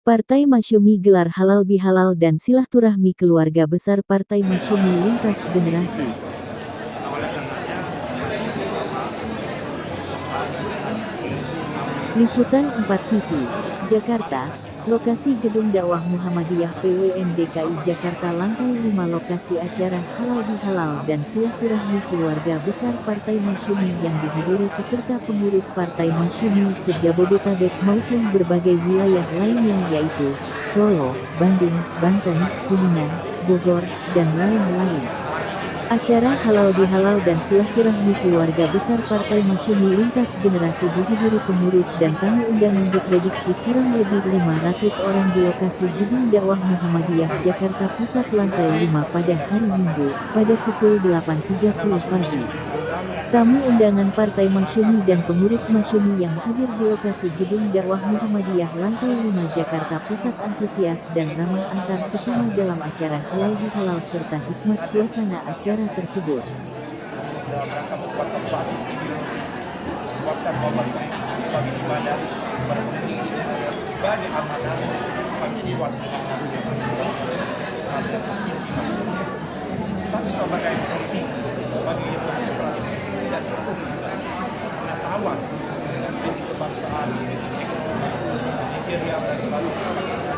Partai Masyumi gelar halal bihalal dan silaturahmi keluarga besar Partai Masyumi lintas generasi. Liputan 4 TV, Jakarta. Lokasi Gedung Dakwah Muhammadiyah PWN DKI Jakarta lantai 5. Lokasi acara halal bihalal dan silaturahmi keluarga besar Partai Masyumi yang dihadiri peserta pengurus Partai Masyumi se-Jabodetabek maupun berbagai wilayah lainnya yaitu Solo, Bandung, Banten, Kuningan, Bogor, dan lain-lain. Acara halal bihalal dan silaturahmi keluarga besar Partai Masyumi lintas generasi dihadiri pengurus dan tamu undangan diprediksi kurang lebih 500 orang di lokasi Gedung Dakwah Muhammadiyah Jakarta Pusat lantai 5 pada hari Minggu, pada pukul 8.30 pagi. Tamu undangan Partai Masyumi dan pengurus Masyumi yang hadir di lokasi Gedung Dakwah Muhammadiyah lantai 5 Jakarta Pusat antusias dan ramah antar sesama dalam acara halal bihalal serta hikmat suasana acara tersebut. Tapi sebagai politisi, sebagai demokrasi tidak cukup pengetahuan politik kebangsaan, ekonomi, dan sebagainya.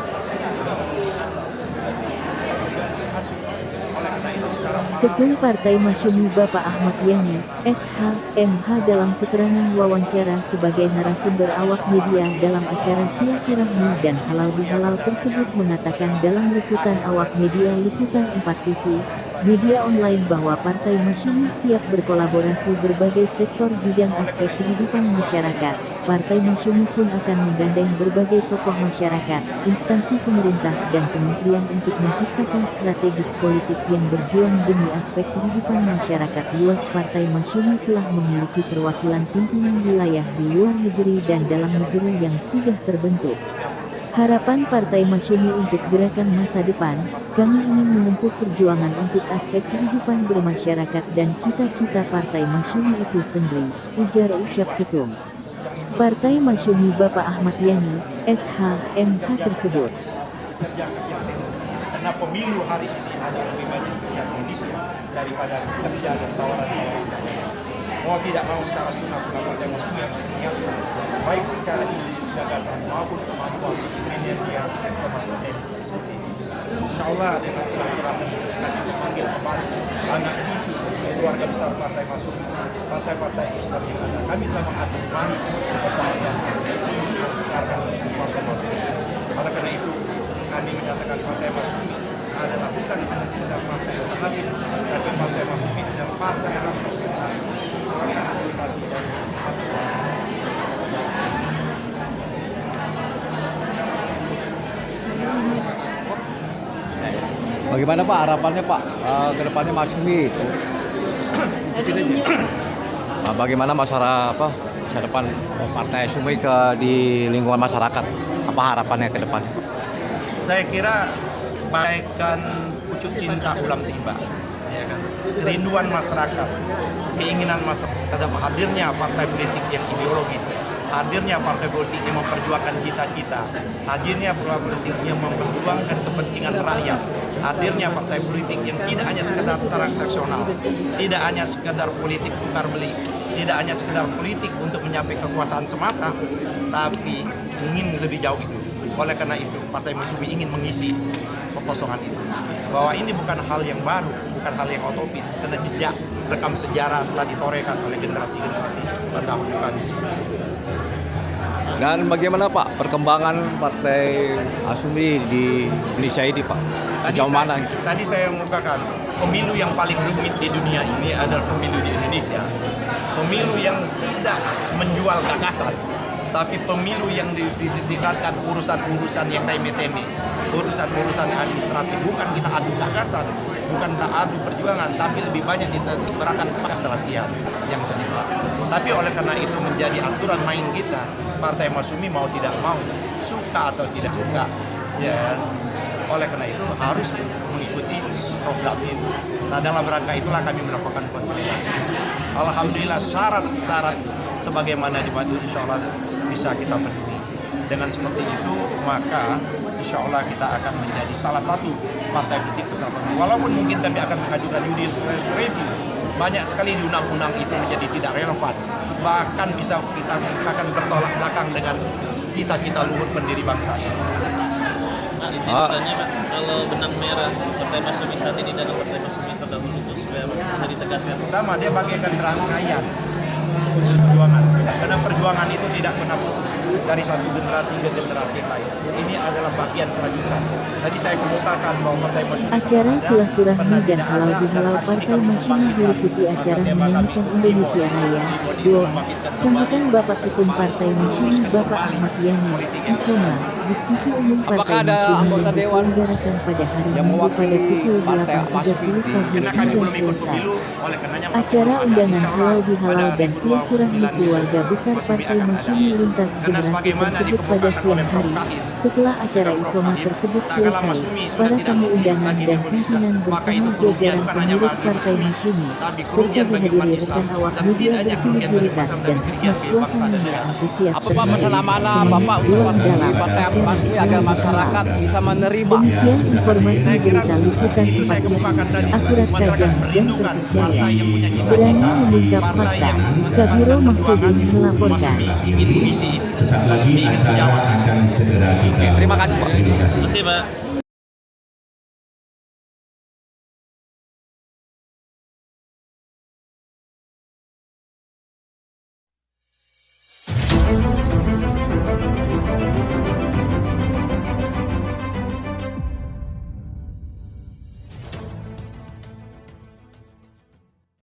Ketum Partai Masyumi Bapak Ahmad Yani, SH, MH dalam keterangan wawancara sebagai narasumber awak media dalam acara silaturahmi dan halal bihalal tersebut mengatakan dalam liputan awak media Liputan 4 TV, media online bahwa Partai Masyumi siap berkolaborasi berbagai sektor bidang aspek kehidupan masyarakat. Partai Masyumi pun akan menggandeng berbagai tokoh masyarakat, instansi pemerintah dan kementerian untuk menciptakan strategis politik yang berjuang demi aspek kehidupan masyarakat luas. Partai Masyumi telah memiliki perwakilan pimpinan wilayah di luar negeri dan dalam negeri yang sudah terbentuk. Harapan Partai Masyumi untuk gerakan masa depan, kami ingin menempuh perjuangan untuk aspek kehidupan bermasyarakat dan cita-cita Partai Masyumi itu sendiri, ucap Ketum Partai Masyumi Bapak Ahmad Yani, SH, MH tersebut. Karena pemilu hari ini ada lebih banyak kerja teknisnya daripada kerja dan tawaran-tawaran. Mau tidak mau secara sunnah Partai Masyumi harus menyiapkan baik secara gagasan maupun kemampuan kinerja termasuk teknis tersebut. Insya Allah dengan silaturahmi kami memanggil kembali anak cucu keluarga besar Partai Masyumi, partai-partai Islam yang ada. Kami telah mengatur kami bersama-sama membesarkan Partai Masyumi. Oleh karena itu kami menyatakan Partai Masyumi adalah bukan hanya sekedar partai yang hadir, tapi Partai Masyumi adalah partai yang representasi dari umat Islam. Bagaimana Pak harapannya Pak ke depannya Masyumi? Bagaimana masa depan Partai Masyumi di lingkungan masyarakat? Apa harapannya ke depan? Saya kira bagaikan pucuk cinta ulam tiba, ya kan? Kerinduan masyarakat, keinginan masyarakat terhadap hadirnya partai politik yang ideologis, hadirnya partai politik yang memperjuangkan cita-cita, hadirnya partai politik yang memperjuangkan kepentingan rakyat, hadirnya partai politik yang tidak hanya sekedar transaksional, tidak hanya sekedar politik tukar beli, tidak hanya sekedar politik untuk mencapai kekuasaan semata, tapi ingin lebih jauh itu. Oleh karena itu, Partai Masyumi ingin mengisi kekosongan itu. Bahwa ini bukan hal yang baru, bukan hal yang utopis, karena jejak rekam sejarah telah ditorekan oleh generasi-generasi terdahulu kami. Dan bagaimana Pak perkembangan Partai Masyumi di Indonesia ini Pak? Sejauh mana? Tadi saya mengungkapkan pemilu yang paling rumit di dunia ini adalah pemilu di Indonesia. Pemilu yang tidak menjual gagasan, tapi pemilu yang dikatakan urusan-urusan yang remeh-temeh, urusan-urusan administratif. Bukan kita adu gagasan, bukan kita adu perjuangan, tapi lebih banyak kita berikan kepada keserasian yang terlibat. Tapi oleh karena itu menjadi aturan main kita, Partai Masyumi mau tidak mau, suka atau tidak suka, ya. Oleh karena itu harus mengikuti program itu. Nah, dalam rangka itulah kami melakukan konsolidasi. Alhamdulillah syarat-syarat sebagaimana dibantu insya Allah bisa kita penuhi. Dengan seperti itu maka insya Allah kita akan menjadi salah satu partai politik bersama. Walaupun mungkin kami akan mengajukan judicial review, banyak sekali di undang-undang itu menjadi tidak relevan. Bahkan bisa kita akan bertolak belakang dengan cita-cita luhur pendiri bangsa. Nah, di sini tanya Pak, kalau benang merah Partai Masyumi saat ini dan Partai Masyumi terdahulu itu supaya bisa ditegaskan. Sama, dia bagaikan rangkaian perjuangan. Karena perjuangan itu tidak pernah putus dari satu generasi ke generasi yang lain. Ini adalah bagian kelanjutan. Tadi saya kemukakan bahwa Partai Masyumi Acara silaturahmi dan halal bihalal Partai Masyumi meliputi acara menyanyikan Indonesia Raya, doa, sambutan Bapak Ketum Partai Masyumi Bapak Ahmad Yani, Isoma, diskusi umum Apakah Partai ada Masyumi anggota yang dewan diselenggarakan pada hari yang Minggu pada mewakili pukul Partai 8.30 pagi karena kami sudah belum ikut selesai. pemilu, oleh karenanya Acara undangan halal bihalal dan pada silaturahmi 2029 keluarga besar Masyumi Partai akan ada. Masyumi lintas Karena generasi sebagaimana tersebut pada dikemukakan siang oleh Prof. hari. Kahir, Setelah acara Prof. isoma Kahir, tersebut tak kalah selesai, Masyumi sudah para tidak tamu mungkin undangan lagi di dan Indonesia. pimpinan Maka bersama itu kerugian jajaran bukan hanya pengurus bagi Partai Masyumi, Masyumi, tapi serta kerugian bagi umat dihadiri Islam rekan awak dan media tidak hanya bersama kerugian bagi guritas Islam, dan tapi kerugian hikmat bagi bangsa suasana dan yang negara. antusias Apa Pak pesan-mana Bapak untuk dalam Partai acara Masyumi agar masyarakat bisa menerima? Demikian informasi Saya kira berita liputan itu saya kemukakan tadi, akurat masyarakat tajam dan merindukan terpercaya. partai yang punya cita-cita, Berani mengungkap partai fakta. yang Kabiro mengedepankan Mahfudin perjuangan. melaporkan. Masyumi ingin mengisi itu. Sesaat Masyumi lagi ingin acara menjawab. akan segera kita Terima kasih Pak. Terima kasih Pak.